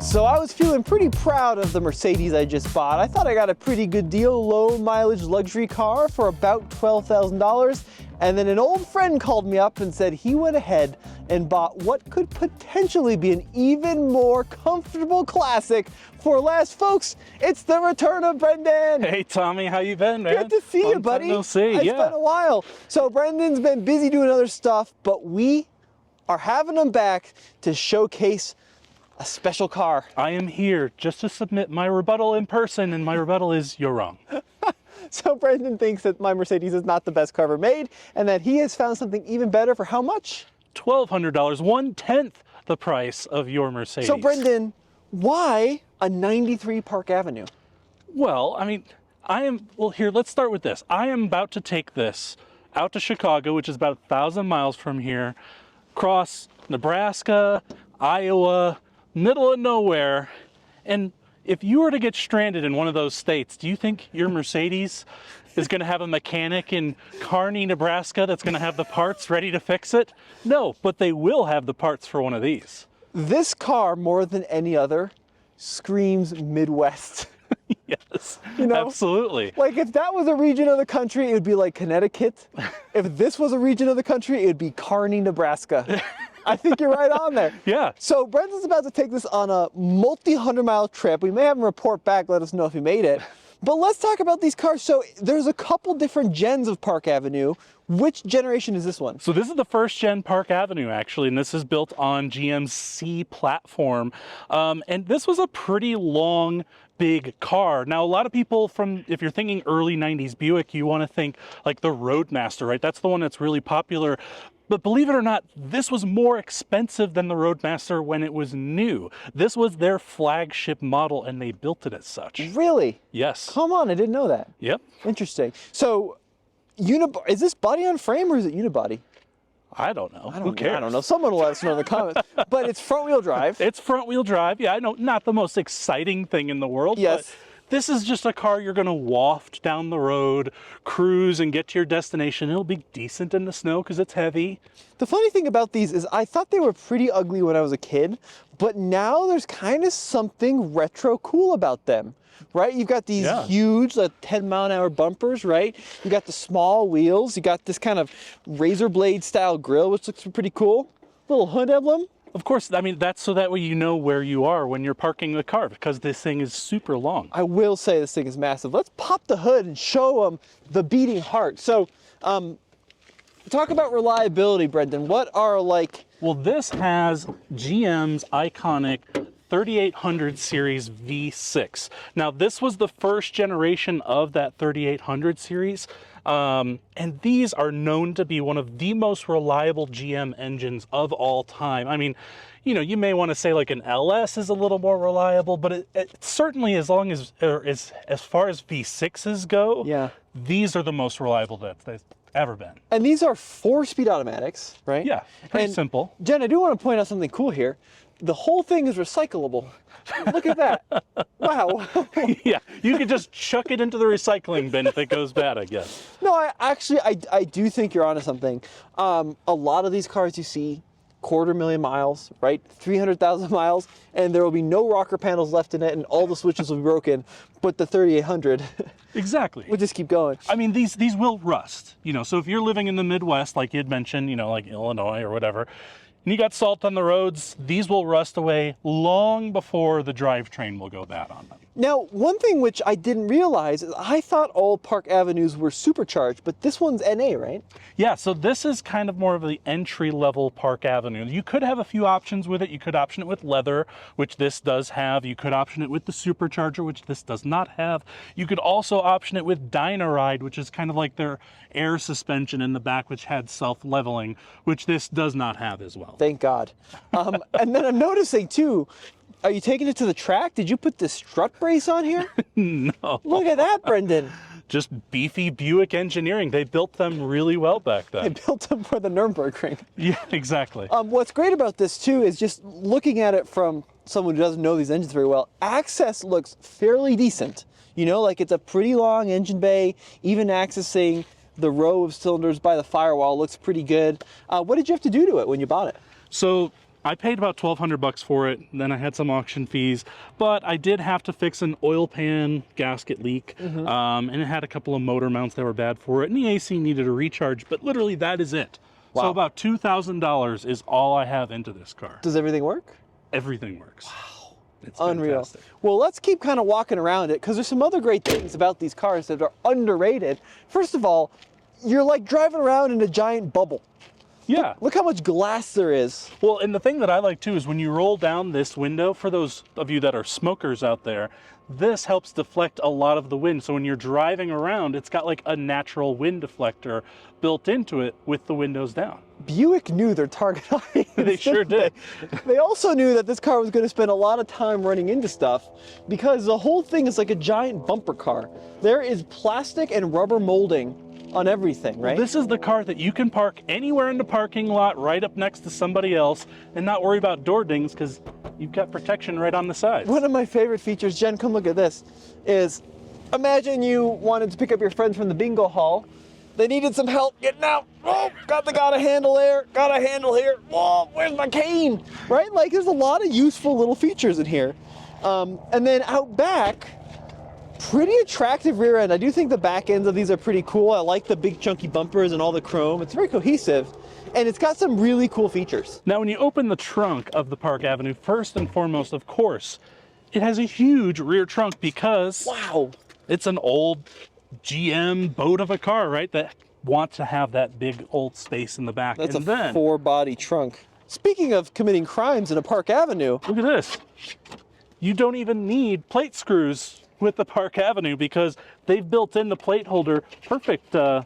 So I was feeling pretty proud of the Mercedes I just bought. I thought I got a pretty good deal, low mileage luxury car for about $12,000. And then an old friend called me up and said he went ahead and bought what could potentially be an even more comfortable classic for less. Folks, it's the return of Brendan. Hey Tommy, how you been, man? Good to see you, Long buddy. time no see. It's been a while. So Brendan's been busy doing other stuff, but we are having him back to showcase a special car. I am here just to submit my rebuttal in person, and my rebuttal is you're wrong. So Brendan thinks that my Mercedes is not the best car ever made, and that he has found something even better for how much? $1,200, 1/10 the price of your Mercedes. So Brendan, why a 93 Park Avenue? Well, I mean, here, let's start with this. I am about to take this out to Chicago, which is about 1,000 miles from here, across Nebraska, Iowa, middle of nowhere, and if you were to get stranded in one of those states, do you think your Mercedes is going to have a mechanic in Kearney, Nebraska that's going to have the parts ready to fix it? No, but they will have the parts for one of these. This car, more than any other, screams Midwest. Yes, You know? absolutely. Like if that was a region of the country, it would be like Connecticut. If this was a region of the country, it would be Kearney, Nebraska. I think you're right on there. Yeah. So Brendan's about to take this on a multi-100-mile trip. We may have him report back, let us know if he made it. But let's talk about these cars. So there's a couple different gens of Park Avenue. Which generation is this one? So this is the first gen Park Avenue, actually, and this is built on GM's C platform. And this was a pretty long, big car. Now, a lot of people if you're thinking early 90s Buick, you want to think like the Roadmaster, right? That's the one that's really popular. But believe it or not, this was more expensive than the Roadmaster when it was new. This was their flagship model, and they built it as such. Really? Yes. Come on, I didn't know that. Yep. Interesting. So, is this body on frame or is it unibody? I don't know. Who cares? I don't know. Someone will let us know in the comments. But it's front-wheel drive. It's front-wheel drive. Yeah, I know, not the most exciting thing in the world. Yes. But this is just a car you're going to waft down the road, cruise, and get to your destination. It'll be decent in the snow because it's heavy. The funny thing about these is I thought they were pretty ugly when I was a kid, but now there's kind of something retro cool about them, right? You've got these huge, like 10-mile-an-hour bumpers, right? You got the small wheels. You got this kind of razor blade style grille, which looks pretty cool. Little hood emblem. Of course, I mean, that's so that way you know where you are when you're parking the car, because this thing is super long. I will say this thing is massive. Let's pop the hood and show them the beating heart. So, talk about reliability, Brendan. What are Well, this has GM's iconic 3800 series V6. Now, this was the first generation of that 3800 series. And these are known to be one of the most reliable GM engines of all time. I mean, you know, you may want to say like an LS is a little more reliable, but it certainly, as far as V6s go, these are the most reliable that they've ever been. And these are 4-speed automatics, right? Yeah, pretty simple. Jen, I do want to point out something cool here. The whole thing is recyclable. Look at that. Wow. Yeah, you could just chuck it into the recycling bin if it goes bad, I guess. No, I do think you're onto something. A lot of these cars you see, 250,000 miles, right? 300,000 miles, and there will be no rocker panels left in it, and all the switches will be broken. But the 3800, exactly. We'll just keep going. I mean, these will rust, you know. So if you're living in the Midwest, like you'd mentioned, you know, like Illinois or whatever, and you got salt on the roads, these will rust away long before the drivetrain will go bad on them. Now, one thing which I didn't realize is I thought all Park Avenues were supercharged, but this one's NA, right? Yeah, so this is kind of more of the entry-level Park Avenue. You could have a few options with it. You could option it with leather, which this does have. You could option it with the supercharger, which this does not have. You could also option it with Dynaride, which is kind of like their air suspension in the back, which had self-leveling, which this does not have as well. Thank God. And then I'm noticing, too, are you taking it to the track? Did you put the strut brace on here? No. Look at that, Brendan. Just beefy Buick engineering. They built them really well back then. They built them for the Nürburgring. Yeah, exactly. What's great about this, too, is just looking at it from someone who doesn't know these engines very well, access looks fairly decent. You know, like it's a pretty long engine bay. Even accessing the row of cylinders by the firewall looks pretty good. What did you have to do to it when you bought it? So I paid about $1,200 for it, then I had some auction fees, but I did have to fix an oil pan gasket leak, and it had a couple of motor mounts that were bad for it, and the AC needed a recharge, but literally that is it. Wow. So about $2,000 is all I have into this car. Does everything work? Everything works. Wow. It's unreal. fantastic. Well, let's keep kind of walking around it, because there's some other great things about these cars that are underrated. First of all, you're like driving around in a giant bubble. Yeah. Look how much glass there is. Well, and the thing that I like too is when you roll down this window, for those of you that are smokers out there, this helps deflect a lot of the wind. So when you're driving around, it's got like a natural wind deflector built into it with the windows down. Buick knew their target audience. They sure did. They also knew that this car was going to spend a lot of time running into stuff, because the whole thing is like a giant bumper car. There is plastic and rubber molding on everything, right? This is the car that you can park anywhere in the parking lot right up next to somebody else and not worry about door dings because you've got protection right on the sides. One of my favorite features, Jen, come look at this, is imagine you wanted to pick up your friends from the bingo hall. They needed some help getting out. Oh, got a handle there, got a handle here. Whoa, where's my cane? Right? Like, there's a lot of useful little features in here. And then out back, pretty attractive rear end. I do think the back ends of these are pretty cool. I like the big chunky bumpers and all the chrome. It's very cohesive, and it's got some really cool features. Now, when you open the trunk of the Park Avenue, first and foremost, of course, it has a huge rear trunk because Wow. it's an old GM boat of a car, right? That wants to have that big old space in the back. That's and a then, four-body trunk. Speaking of committing crimes in a Park Avenue, look at this. You don't even need plate screws with the Park Avenue because they've built in the plate holder, perfect for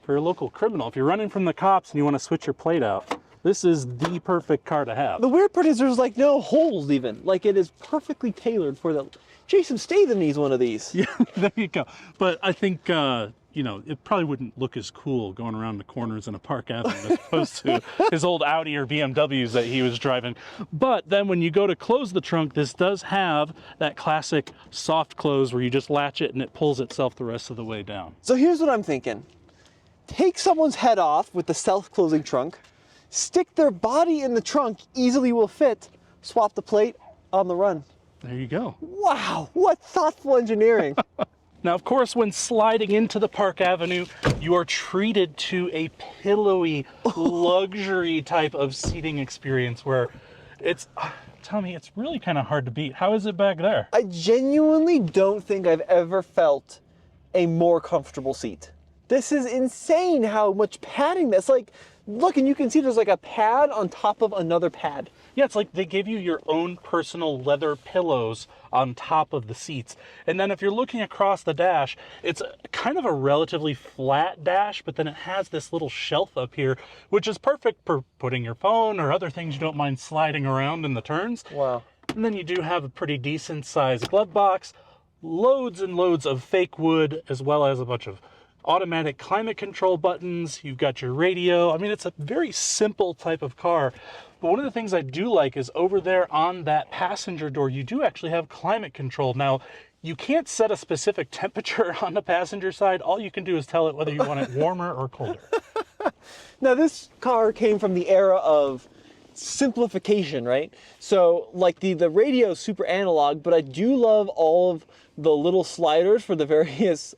a local criminal. If you're running from the cops and you want to switch your plate out, this is the perfect car to have. the weird part is there's like no holes even. Like, it is perfectly tailored for the... Jason Statham needs one of these. Yeah, there you go. But I think, you know, it probably wouldn't look as cool going around the corners in a Park Avenue as opposed to his old Audi or BMWs that he was driving. But then when you go to close the trunk, this does have that classic soft close where you just latch it and it pulls itself the rest of the way down. So here's what I'm thinking. Take someone's head off with the self-closing trunk, stick their body in the trunk, easily will fit, swap the plate, on the run. There you go. Wow, what thoughtful engineering. Now, of course, when sliding into the Park Avenue, you are treated to a pillowy, luxury type of seating experience where it's, tell me, it's really kind of hard to beat. How is it back there? I genuinely don't think I've ever felt a more comfortable seat. This is insane how much padding that's like. Look, and you can see there's like a pad on top of another pad. Yeah, it's like they give you your own personal leather pillows on top of the seats. And then if you're looking across the dash, it's kind of a relatively flat dash, but then it has this little shelf up here, which is perfect for putting your phone or other things you don't mind sliding around in the turns. Wow. And then you do have a pretty decent sized glove box, loads and loads of fake wood, as well as a bunch of automatic climate control buttons. You've got your radio. I mean, it's a very simple type of car. But one of the things I do like is over there on that passenger door, you do actually have climate control. Now, you can't set a specific temperature on the passenger side. All you can do is tell it whether you want it warmer or colder. Now, this car came from the era of simplification, right? So, like the radio is super analog, but I do love all of the little sliders for the various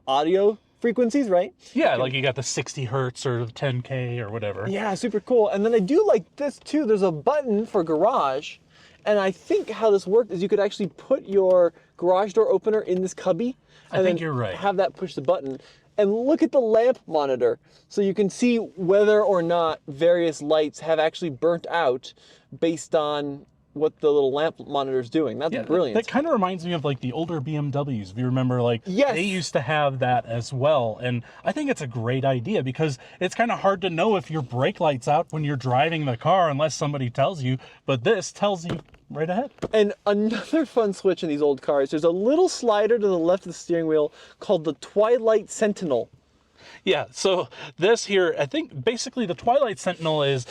audio frequencies, right? Yeah, like you got the 60 hertz or 10K or whatever. Yeah, super cool. And then I do like this too. There's a button for garage. And I think how this worked is you could actually put your garage door opener in this cubby. I think you're right. Have that push the button. And look at the lamp monitor. So you can see whether or not various lights have actually burnt out based on what the little lamp monitor is doing. That's brilliant. That kind of reminds me of like the older BMWs. If you remember, like Yes. they used to have that as well. And I think it's a great idea because it's kind of hard to know if your brake light's out when you're driving the car unless somebody tells you. But this tells you right ahead. And another fun switch in these old cars, there's a little slider to the left of the steering wheel called the Twilight Sentinel. Yeah, so this here, I think basically the Twilight Sentinel is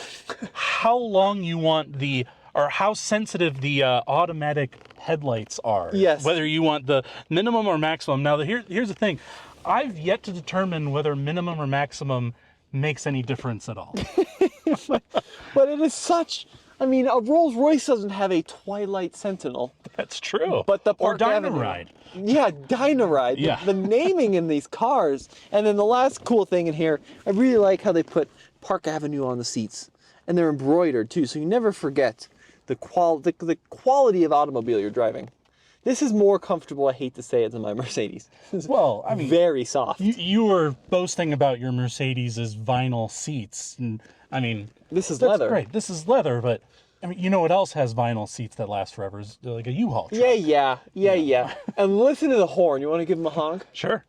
how long you want the, or how sensitive the automatic headlights are. Yes. Whether you want the minimum or maximum. Now, here's the thing. I've yet to determine whether minimum or maximum makes any difference at all. But it is such I mean, a Rolls Royce doesn't have a Twilight Sentinel. That's true. But the or Park Avenue. Dynaride. Yeah, Dynaride. Yeah. The naming in these cars. And then the last cool thing in here, I really like how they put Park Avenue on the seats. And they're embroidered too, so you never forget the quality of automobile you're driving. This is more comfortable, I hate to say it, than my Mercedes. Well, I mean, very soft. You were boasting about your Mercedes' vinyl seats, and I mean, This is that's leather. great. This is leather, but I mean, you know what else has vinyl seats that last forever? Is like a U-Haul truck. Yeah. And listen to the horn. You want to give him a honk? Sure.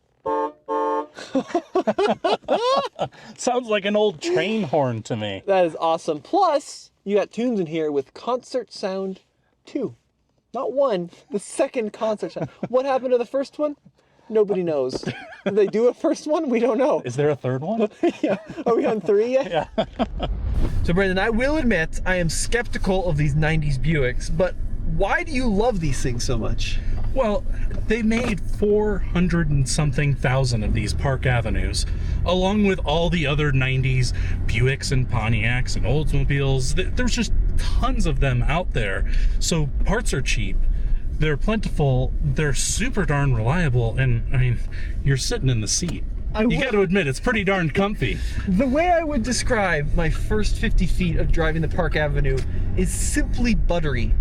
Sounds like an old train horn to me. That is awesome. Plus, you got tunes in here with Concert Sound 2. Not one, the second concert sound. What happened to the first one? Nobody knows. Did they do a first one? We don't know. Is there a third one? Yeah. Are we on 3 yet? Yeah. So Brendan, I will admit I am skeptical of these 90s Buicks, but why do you love these things so much? Well, they made 400 and something thousand of these Park Avenues, along with all the other 90s Buicks and Pontiacs and Oldsmobiles. There's just tons of them out there. So parts are cheap, they're plentiful, they're super darn reliable, and I mean, you're sitting in the seat. You got to admit, it's pretty darn comfy. The way I would describe my first 50 feet of driving the Park Avenue is simply buttery.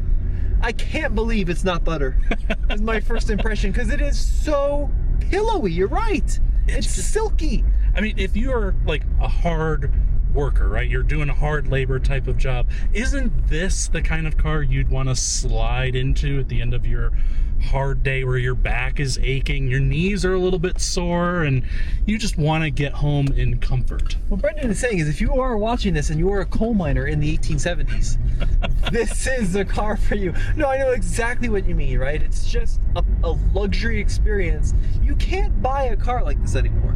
I can't believe it's not butter. Is my first impression, because it is so pillowy. You're right. It's silky. I mean, if you're like a hard worker, right? You're doing a hard labor type of job. Isn't this the kind of car you'd want to slide into at the end of your hard day where your back is aching, your knees are a little bit sore, and you just want to get home in comfort? What Brendan is saying is if you are watching this and you are a coal miner in the 1870s, this is the car for you. No, I know exactly what you mean, right? It's just a luxury experience. You can't buy a car like this anymore.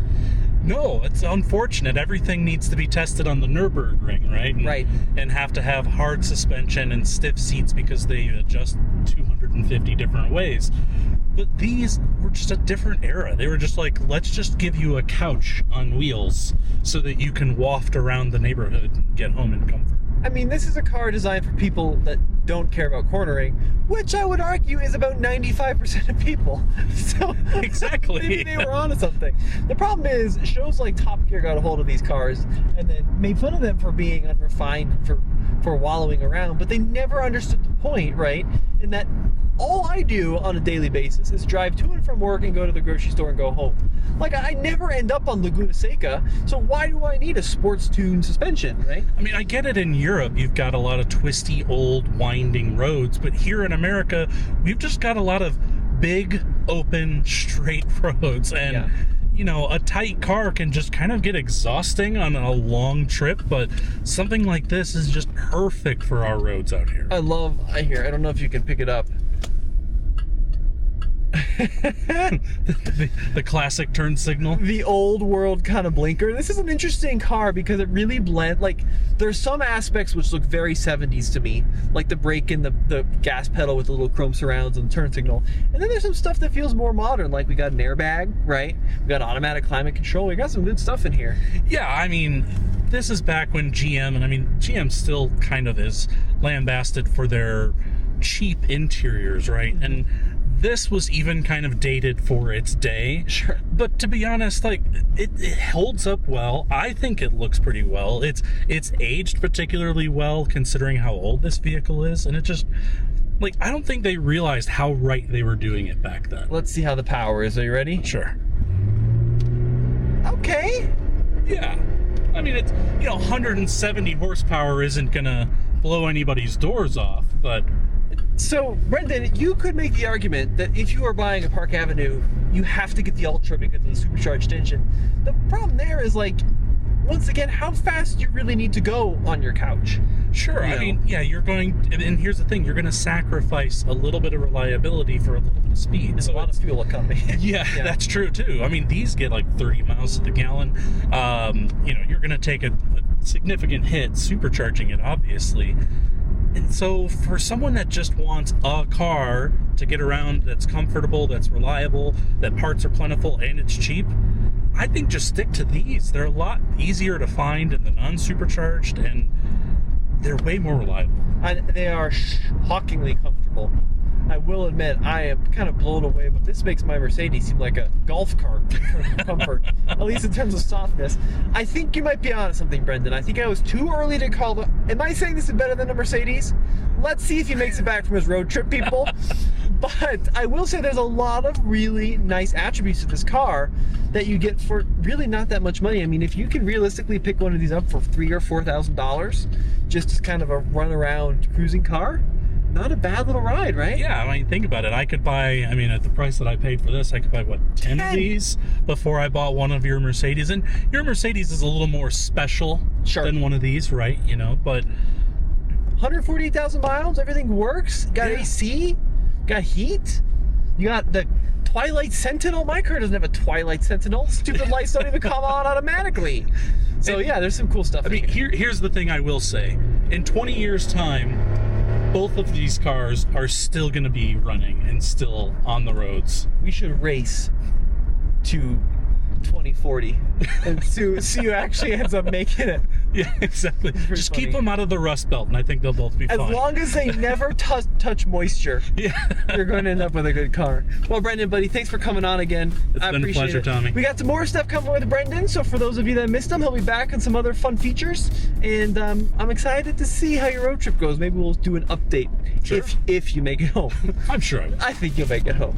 No, it's unfortunate. Everything needs to be tested on the Nürburgring, right? Right. And have to have hard suspension and stiff seats because they adjust 250 different ways. But these were just a different era. They were just like, let's just give you a couch on wheels so that you can waft around the neighborhood and get home in comfort. I mean, this is a car designed for people that don't care about cornering, which I would argue is about 95% of people. So Exactly. maybe they were onto something. The problem is, shows like Top Gear got a hold of these cars and then made fun of them for being unrefined, for wallowing around, but they never understood the point, right? In that all I do on a daily basis is drive to and from work and go to the grocery store and go home. Like, I never end up on Laguna Seca, so why do I need a sports tuned suspension, right? I mean, I get it in Europe, you've got a lot of twisty, old, winding roads, but here in America, we've just got a lot of big, open, straight roads, and Yeah. you know, a tight car can just kind of get exhausting on a long trip, but something like this is just perfect for our roads out here. I don't know if you can pick it up. the classic turn signal. The old world kind of blinker. This is an interesting car because it really there's some aspects which look very 70s to me, like the brake and the gas pedal with the little chrome surrounds and the turn signal. And then there's some stuff that feels more modern, like we got an airbag, right? We got automatic climate control. We got some good stuff in here. Yeah, I mean, this is back when GM, and I mean, GM still kind of is lambasted for their cheap interiors, right? And this was even kind of dated for its day. Sure. But to be honest, like, it holds up well. I think it looks pretty well. It's aged particularly well considering how old this vehicle is, and it just, like, I don't think they realized how right they were doing it back then. Let's see how the power is. Are you ready? Sure. Okay. Yeah. I mean, it's, 170 horsepower isn't gonna blow anybody's doors off, but So, Brendan, you could make the argument that if you are buying a Park Avenue, you have to get the Ultra because of the supercharged engine. The problem there is, like, once again, how fast do you really need to go on your couch? sure. I mean, yeah, you're going, and here's the thing, you're going to sacrifice a little bit of reliability for a little bit of speed. There's a lot of fuel economy. Yeah, that's true too. I mean, these get like 30 miles to the gallon. You're going to take a significant hit supercharging it, obviously. And so for someone that just wants a car to get around that's comfortable, that's reliable, that parts are plentiful, and it's cheap, I think just stick to these. They're a lot easier to find than the non-supercharged, and they're way more reliable. And they are shockingly comfortable. I will admit, I am kind of blown away, but this makes my Mercedes seem like a golf cart in terms of comfort, at least in terms of softness. I think you might be onto something, Brendan. I think I was too early to call the... Am I saying this is better than a Mercedes? Let's see if he makes it back from his road trip, people. But I will say there's a lot of really nice attributes to this car that you get for really not that much money. I mean, if you can realistically pick one of these up for $3,000 or $4,000, just as kind of a run-around cruising car, not a bad little ride, right? Yeah, I mean, think about it. I could buy, I mean, at the price that I paid for this, I could buy, what, 10 of these before I bought one of your Mercedes. And your Mercedes is a little more special than one of these, right? You know, but 148,000 miles, everything works. Got AC, got heat. You got the Twilight Sentinel. My car doesn't have a Twilight Sentinel. Stupid lights don't even come on automatically. So yeah, there's some cool stuff. I mean, here's the thing I will say. In 20 years' time, both of these cars are still going to be running and still on the roads. We should race to 2040 and see who actually ends up making it. Yeah, exactly. Just funny. keep them out of the Rust Belt, and I think they'll both be fine. As long as they never touch moisture, you're going to end up with a good car. Well, Brendan, buddy, thanks for coming on again. It's been a pleasure, Tommy. We got some more stuff coming with Brendan, so for those of you that missed him, he'll be back on some other fun features, and I'm excited to see how your road trip goes. Maybe we'll do an update if you make it home. I'm sure I will. I think you'll make it home.